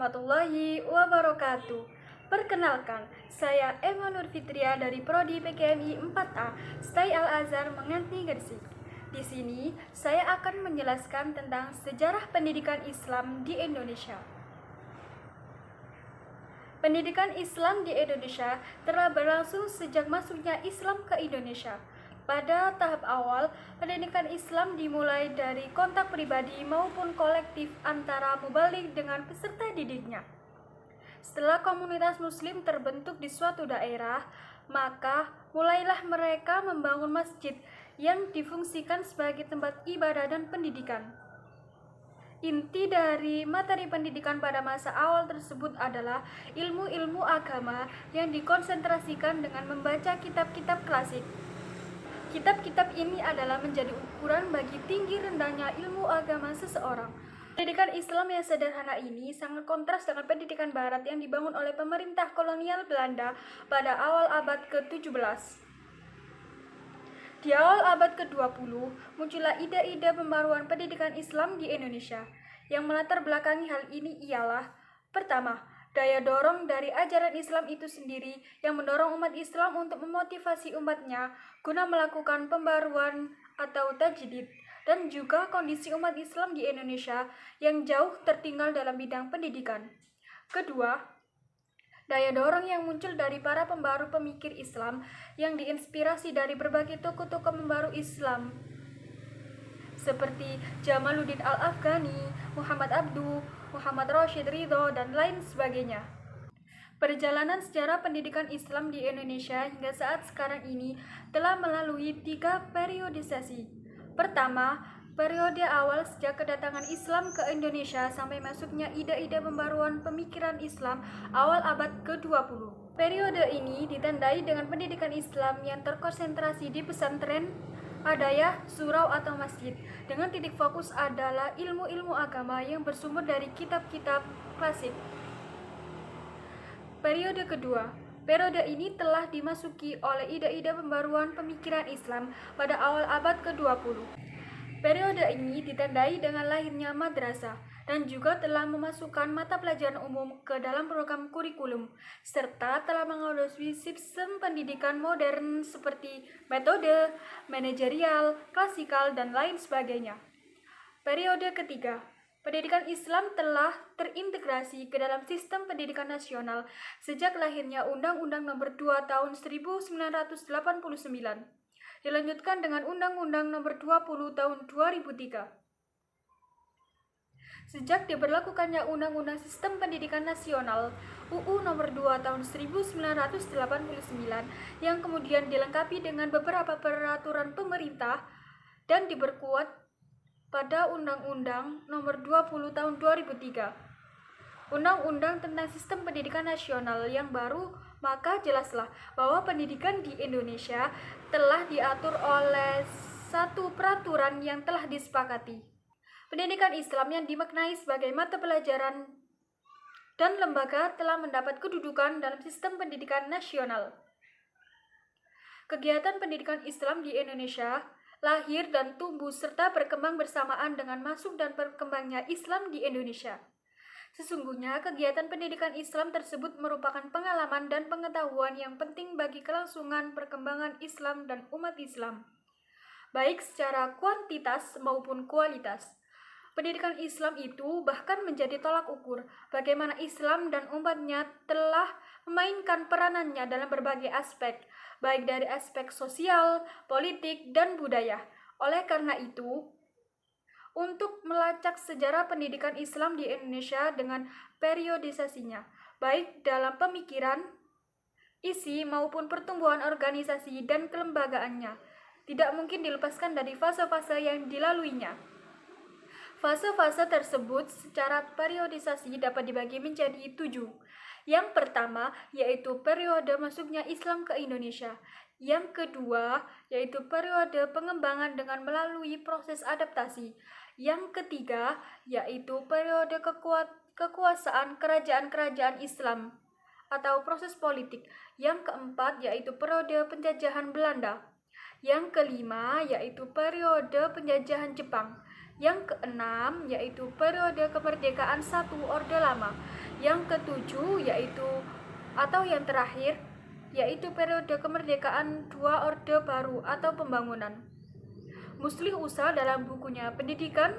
warahmatullahi wabarakatuh. Perkenalkan, saya Emma Nur Fitria dari Prodi PKMI 4A, STAI Al-Azhar Menganti Gresik. Di sini, saya akan menjelaskan tentang sejarah pendidikan Islam di Indonesia. Pendidikan Islam di Indonesia telah berlangsung sejak masuknya Islam ke Indonesia. Pada tahap awal, pendidikan Islam dimulai dari kontak pribadi maupun kolektif antara mubalik dengan peserta didiknya. Setelah komunitas Muslim terbentuk di suatu daerah, maka mulailah mereka membangun masjid yang difungsikan sebagai tempat ibadah dan pendidikan. Inti dari materi pendidikan pada masa awal tersebut adalah ilmu-ilmu agama yang dikonsentrasikan dengan membaca kitab-kitab klasik. Kitab-kitab ini adalah menjadi ukuran bagi tinggi rendahnya ilmu agama seseorang. Pendidikan Islam yang sederhana ini sangat kontras dengan pendidikan Barat yang dibangun oleh pemerintah kolonial Belanda pada awal abad ke-17. Di awal abad ke-20, muncullah ide-ide pembaruan pendidikan Islam di Indonesia. Yang melatar belakangi hal ini ialah: pertama, daya dorong dari ajaran Islam itu sendiri yang mendorong umat Islam untuk memotivasi umatnya guna melakukan pembaruan atau tajdid, dan juga kondisi umat Islam di Indonesia yang jauh tertinggal dalam bidang pendidikan. Kedua, daya dorong yang muncul dari para pembaru pemikir Islam yang diinspirasi dari berbagai tokoh-tokoh pembaru Islam seperti Jamaluddin Al-Afghani, Muhammad Abduh, Muhammad Rashid Ridho, dan lain sebagainya. Perjalanan sejarah pendidikan Islam di Indonesia hingga saat sekarang ini telah melalui 3 periodisasi. Pertama, periode awal sejak kedatangan Islam ke Indonesia sampai masuknya ide-ide pembaruan pemikiran Islam awal abad ke-20. Periode ini ditandai dengan pendidikan Islam yang terkonsentrasi di pesantren, adayah, surau atau masjid, dengan titik fokus adalah ilmu-ilmu agama yang bersumber dari kitab-kitab klasik. Periode kedua, periode ini telah dimasuki oleh ide-ide pembaruan pemikiran Islam pada awal abad ke-20. Periode ini ditandai dengan lahirnya madrasah dan juga telah memasukkan mata pelajaran umum ke dalam program kurikulum, serta telah mengadopsi sistem pendidikan modern seperti metode, manajerial, klasikal, dan lain sebagainya. Periode ketiga, pendidikan Islam telah terintegrasi ke dalam sistem pendidikan nasional sejak lahirnya Undang-Undang Nomor 2 Tahun 1989, dilanjutkan dengan Undang-Undang Nomor 20 Tahun 2003. Sejak diberlakukannya Undang-Undang Sistem Pendidikan Nasional UU Nomor 2 Tahun 1989 yang kemudian dilengkapi dengan beberapa peraturan pemerintah dan diperkuat pada Undang-Undang Nomor 20 Tahun 2003. Undang-undang tentang Sistem Pendidikan Nasional yang baru, maka jelaslah bahwa pendidikan di Indonesia telah diatur oleh satu peraturan yang telah disepakati. Pendidikan Islam yang dimaknai sebagai mata pelajaran dan lembaga telah mendapat kedudukan dalam sistem pendidikan nasional. Kegiatan pendidikan Islam di Indonesia lahir dan tumbuh serta berkembang bersamaan dengan masuk dan berkembangnya Islam di Indonesia. Sesungguhnya kegiatan pendidikan Islam tersebut merupakan pengalaman dan pengetahuan yang penting bagi kelangsungan perkembangan Islam dan umat Islam, baik secara kuantitas maupun kualitas. Pendidikan Islam itu bahkan menjadi tolak ukur bagaimana Islam dan umatnya telah memainkan peranannya dalam berbagai aspek, baik dari aspek sosial, politik, dan budaya. Oleh karena itu, untuk melacak sejarah pendidikan Islam di Indonesia dengan periodisasinya, baik dalam pemikiran, isi, maupun pertumbuhan organisasi dan kelembagaannya, tidak mungkin dilepaskan dari fase-fase yang dilaluinya. Fase-fase tersebut secara periodisasi dapat dibagi menjadi 7. Yang pertama yaitu periode masuknya Islam ke Indonesia. Yang kedua yaitu periode pengembangan dengan melalui proses adaptasi. Yang ketiga yaitu periode kekuasaan kerajaan-kerajaan Islam atau proses politik. Yang keempat yaitu periode penjajahan Belanda. Yang kelima yaitu periode penjajahan Jepang. Yang keenam yaitu periode kemerdekaan satu Orde Lama. Yang ketujuh yang terakhir yaitu periode kemerdekaan dua orde baru atau pembangunan. Muslih Usa dalam bukunya Pendidikan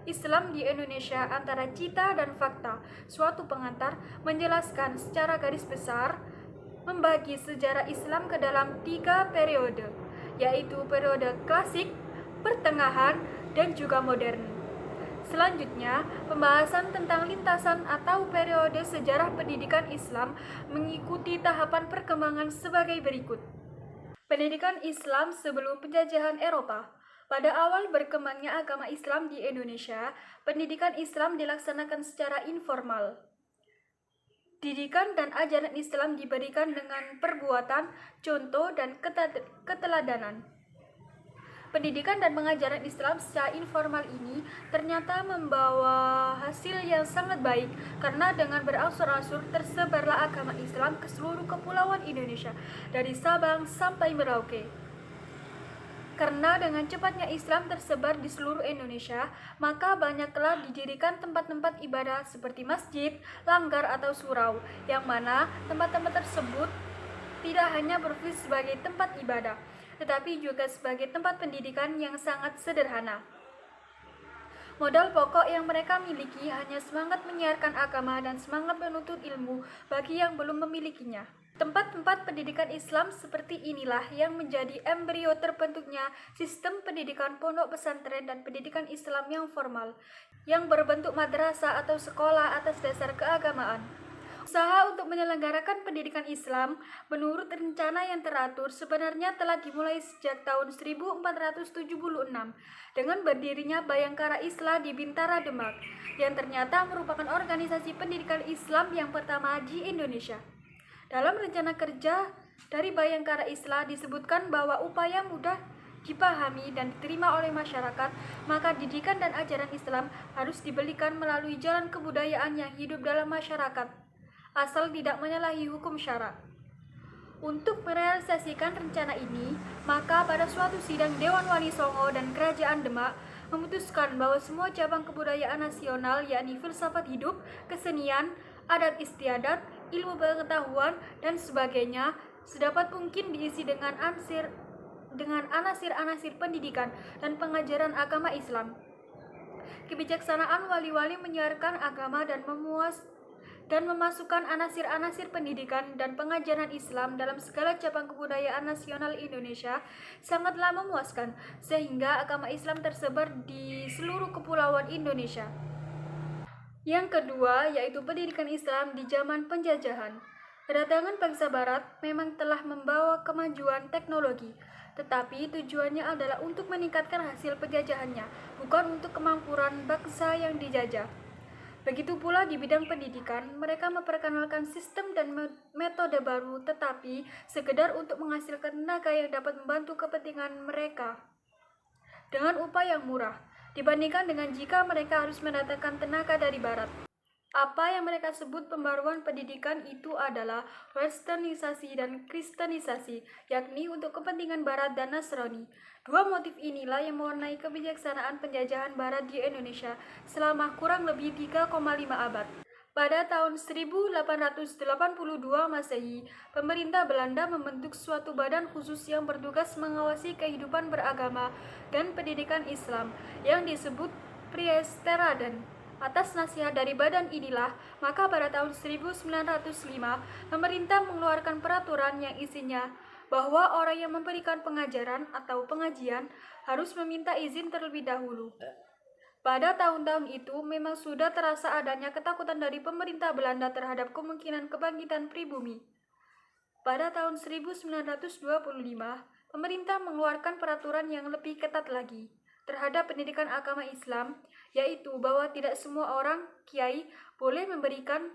Islam di Indonesia Antara Cita dan Fakta, suatu pengantar, menjelaskan secara garis besar membagi sejarah Islam ke dalam 3 periode, yaitu periode klasik, pertengahan, dan juga modern. Selanjutnya, pembahasan tentang lintasan atau periode sejarah pendidikan Islam mengikuti tahapan perkembangan sebagai berikut. Pendidikan Islam sebelum penjajahan Eropa. Pada awal berkembangnya agama Islam di Indonesia, pendidikan Islam dilaksanakan secara informal. Didikan dan ajaran Islam diberikan dengan perbuatan, contoh, dan keteladanan. Pendidikan dan pengajaran Islam secara informal ini ternyata membawa hasil yang sangat baik karena dengan berangsur-angsur tersebarlah agama Islam ke seluruh kepulauan Indonesia dari Sabang sampai Merauke. Karena dengan cepatnya Islam tersebar di seluruh Indonesia, maka banyaklah didirikan tempat-tempat ibadah seperti masjid, langgar, atau surau, yang mana tempat-tempat tersebut tidak hanya berfungsi sebagai tempat ibadah, tetapi juga sebagai tempat pendidikan yang sangat sederhana. Modal pokok yang mereka miliki hanya semangat menyiarkan agama dan semangat menuntut ilmu bagi yang belum memilikinya. Tempat-tempat pendidikan Islam seperti inilah yang menjadi embrio terbentuknya sistem pendidikan pondok pesantren dan pendidikan Islam yang formal, yang berbentuk madrasah atau sekolah atas dasar keagamaan. Usaha untuk menyelenggarakan pendidikan Islam menurut rencana yang teratur sebenarnya telah dimulai sejak tahun 1476 dengan berdirinya Bayangkara Islam di Bintara, Demak, yang ternyata merupakan organisasi pendidikan Islam yang pertama di Indonesia. Dalam rencana kerja dari Bayangkara Islam disebutkan bahwa upaya mudah dipahami dan diterima oleh masyarakat, maka didikan dan ajaran Islam harus diberikan melalui jalan kebudayaan yang hidup dalam masyarakat, asal tidak menyalahi hukum syara. Untuk merealisasikan rencana ini, maka pada suatu sidang Dewan Wali Songo dan Kerajaan Demak memutuskan bahwa semua cabang kebudayaan nasional, yakni filsafat hidup, kesenian, adat istiadat, ilmu pengetahuan, dan sebagainya, sedapat mungkin diisi dengan anasir-anasir pendidikan dan pengajaran agama Islam. Kebijaksanaan wali-wali menyiarkan agama dan memasukkan anasir-anasir pendidikan dan pengajaran Islam dalam segala cabang kebudayaan nasional Indonesia sangatlah memuaskan, sehingga agama Islam tersebar di seluruh kepulauan Indonesia. Yang kedua, yaitu pendidikan Islam di zaman penjajahan. Kedatangan bangsa Barat memang telah membawa kemajuan teknologi, tetapi tujuannya adalah untuk meningkatkan hasil penjajahannya, bukan untuk kemampuan bangsa yang dijajah. Begitu pula di bidang pendidikan, mereka memperkenalkan sistem dan metode baru, tetapi sekedar untuk menghasilkan tenaga yang dapat membantu kepentingan mereka dengan upah yang murah, dibandingkan dengan jika mereka harus mendatangkan tenaga dari Barat. Apa yang mereka sebut pembaruan pendidikan itu adalah westernisasi dan kristenisasi, yakni untuk kepentingan Barat dan Nasrani. Dua motif inilah yang mewarnai kebijaksanaan penjajahan Barat di Indonesia selama kurang lebih 3,5 abad. Pada tahun 1882 Masehi, pemerintah Belanda membentuk suatu badan khusus yang bertugas mengawasi kehidupan beragama dan pendidikan Islam yang disebut Priesteraden. Atas nasihat dari badan inilah, maka pada tahun 1905, pemerintah mengeluarkan peraturan yang isinya bahwa orang yang memberikan pengajaran atau pengajian harus meminta izin terlebih dahulu. Pada tahun-tahun itu memang sudah terasa adanya ketakutan dari pemerintah Belanda terhadap kemungkinan kebangkitan pribumi. Pada tahun 1925, pemerintah mengeluarkan peraturan yang lebih ketat lagi terhadap pendidikan agama Islam, yaitu bahwa tidak semua orang, kiai, boleh memberikan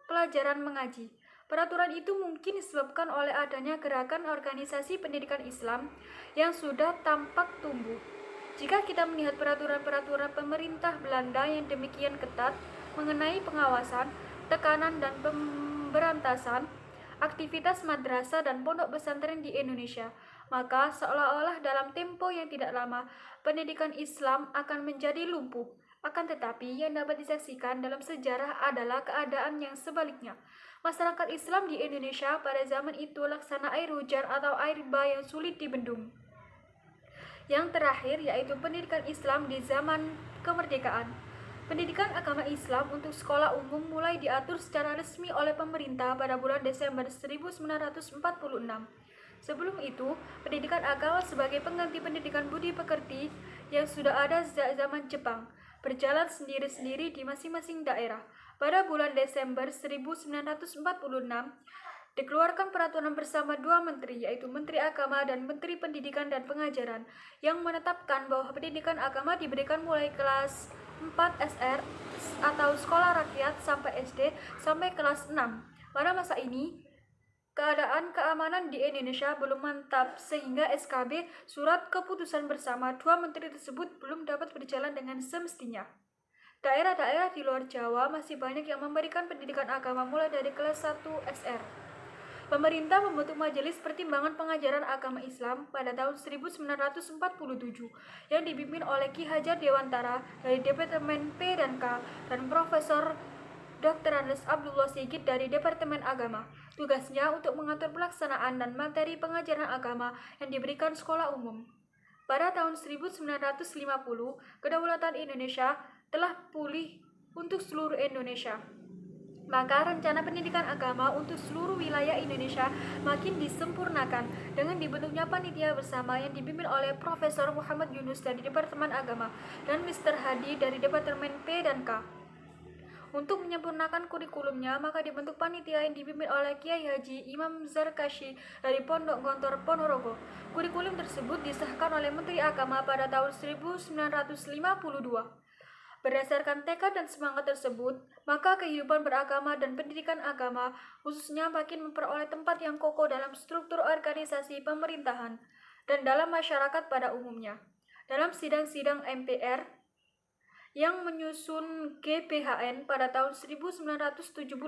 pelajaran mengaji. Peraturan itu mungkin disebabkan oleh adanya gerakan organisasi pendidikan Islam yang sudah tampak tumbuh. Jika kita melihat peraturan-peraturan pemerintah Belanda yang demikian ketat mengenai pengawasan, tekanan, dan pemberantasan aktivitas madrasah dan pondok pesantren di Indonesia, maka seolah-olah dalam tempo yang tidak lama, pendidikan Islam akan menjadi lumpuh. Akan tetapi, yang dapat disaksikan dalam sejarah adalah keadaan yang sebaliknya. Masyarakat Islam di Indonesia pada zaman itu laksana air hujan atau air bah yang sulit dibendung. Yang terakhir yaitu pendidikan Islam di zaman kemerdekaan. Pendidikan agama Islam untuk sekolah umum mulai diatur secara resmi oleh pemerintah pada bulan Desember 1946. Sebelum itu, pendidikan agama sebagai pengganti pendidikan budi pekerti yang sudah ada sejak zaman Jepang berjalan sendiri-sendiri di masing-masing daerah. Pada bulan Desember 1946, dikeluarkan peraturan bersama dua menteri, yaitu Menteri Agama dan Menteri Pendidikan dan Pengajaran, yang menetapkan bahwa pendidikan agama diberikan mulai kelas 4 SR atau sekolah rakyat sampai SD sampai kelas 6. Pada masa ini, keadaan keamanan di Indonesia belum mantap sehingga SKB surat keputusan bersama dua menteri tersebut belum dapat berjalan dengan semestinya. Daerah-daerah di luar Jawa masih banyak yang memberikan pendidikan agama mulai dari kelas 1 SR. Pemerintah membentuk Majelis Pertimbangan Pengajaran Agama Islam pada tahun 1947 yang dipimpin oleh Ki Hajar Dewantara dari Departemen P dan K dan Profesor Dr. Andes Abdullah Sigit dari Departemen Agama. Tugasnya untuk mengatur pelaksanaan dan materi pengajaran agama yang diberikan sekolah umum. Pada tahun 1950, kedaulatan Indonesia telah pulih untuk seluruh Indonesia. Maka rencana pendidikan agama untuk seluruh wilayah Indonesia makin disempurnakan dengan dibentuknya panitia bersama yang dipimpin oleh Profesor Muhammad Yunus dari Departemen Agama dan Mr. Hadi dari Departemen P dan K. Untuk menyempurnakan kurikulumnya, maka dibentuk panitia yang dipimpin oleh Kiai Haji Imam Zarkashi dari Pondok Gontor Ponorogo. Kurikulum tersebut disahkan oleh Menteri Agama pada tahun 1952. Berdasarkan tekad dan semangat tersebut, maka kehidupan beragama dan pendidikan agama khususnya makin memperoleh tempat yang kokoh dalam struktur organisasi pemerintahan dan dalam masyarakat pada umumnya. Dalam sidang-sidang MPR yang menyusun GBHN pada tahun 1973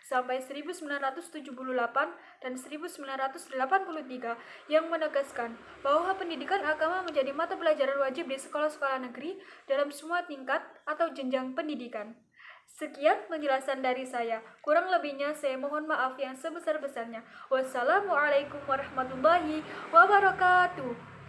sampai 1978 dan 1983 yang menegaskan bahwa pendidikan agama menjadi mata pelajaran wajib di sekolah-sekolah negeri dalam semua tingkat atau jenjang pendidikan. Sekian penjelasan dari saya. Kurang lebihnya saya mohon maaf yang sebesar-besarnya. Wassalamualaikum warahmatullahi wabarakatuh.